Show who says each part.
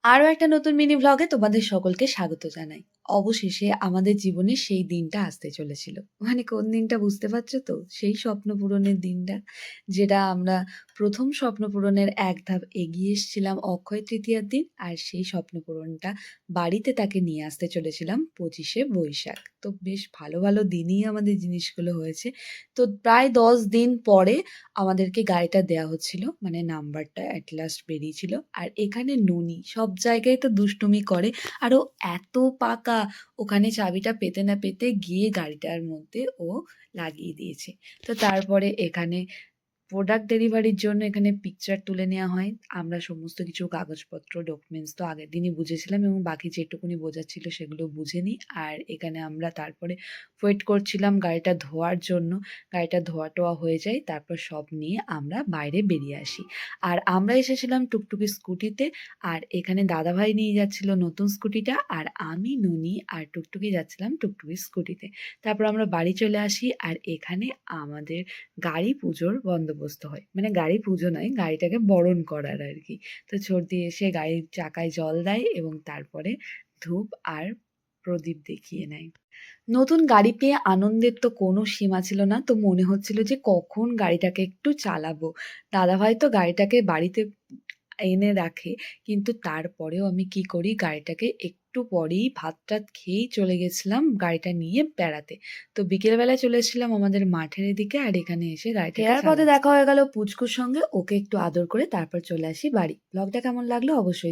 Speaker 1: আরো একটা নতুন মিনি ভ্লগে তোমাদের সকলকে স্বাগত জানাই। অবশেষে আমাদের জীবনে সেই দিনটা আসতে চলেছিল। মানে কোন দিনটা বুঝতে পারছো তো? সেই স্বপ্ন পূরণের দিনটা। যেটা আমরা ১ম স্বপ্ন পূরণের এক ধাপ এগিয়ে এসেছিলাম অক্ষয় তৃতীয়ার দিন। আর সেই স্বপ্ন পূরণটা বাড়িতে তাকে নিয়ে আসতে চলেছিলাম ২৫শে বৈশাখ। তো বেশ ভালো, ভালো দিনই আমাদের জিনিসগুলো হয়েছে। তো প্রায় ১০ দিন পরে আমাদেরকে গাড়িটা দেয়া হচ্ছিল। মানে নাম্বারটা এট লাস্ট বেরিয়েছিল। আর এখানে ননি সব জায়গায় তো দুষ্টুমি করে। আর ও এত পাকা, ওখানে চাবিটা পেতে না পেতে গিয়ে গাড়িটার মধ্যে ও লাগিয়ে দিয়েছে। তো তারপরে এখানে প্রোডাক্ট ডেলিভারির জন্য এখানে পিকচার তুলে নেওয়া হয়। আমরা সমস্ত কিছু কাগজপত্র, ডকুমেন্টস তো আগের দিনই বুঝেছিলাম এবং বাকি যেটুকুনি বোঝার ছিল সেগুলো বুঝে নিই। আর এখানে আমরা তারপরে ওয়েট করছিলাম গাড়িটা ধোয়ার জন্য। গাড়িটা ধোয়া-টোয়া হয়ে যায়। তারপর সব নিয়ে আমরা বাইরে বেরিয়ে আসি। আর আমরা এসেছিলাম টুকটুকি স্কুটিতে। আর এখানে দাদাভাই নিয়ে যাচ্ছিল নতুন স্কুটিটা। আর আমি, ননি আর টুকটুকি যাচ্ছিলাম টুকটুকির স্কুটিতে। তারপর আমরা বাড়ি চলে আসি। আর এখানে আমাদের গাড়ি পুজোর বন্দোবস্ত হয়। মানে গাড়ি পুজো নয়, গাড়িটাকে বরণ করার আরকি। তো ছর্দি এসে গাড়ির চাকায় জল দেয় এবং তারপরে ধূপ আর প্রদীপ দেখিয়ে নেয়। নতুন গাড়ি পেয়ে আনন্দের তো কোনো সীমা ছিল না। তো মনে হচ্ছিল যে কখন গাড়িটাকে একটু চালাবো। দাদাভাই তো গাড়িটাকে বাড়িতে এনে রাখে। কিন্তু তারপরেও আমি কি করি, গাড়িটাকে একটু পরেই ভাত-টাত খেয়েই চলে গেছিলাম গাড়িটা নিয়ে বেড়াতে। তো বিকেলবেলায় চলে এসেছিলাম আমাদের মাঠের এদিকে। আর এখানে এসে গাড়িটাকে ফেরার পথে দেখা হয়ে গেল পুচকুর সঙ্গে। ওকে একটু আদর করে তারপর চলে আসি বাড়ি। ব্লগটা কেমন লাগলো অবশ্যই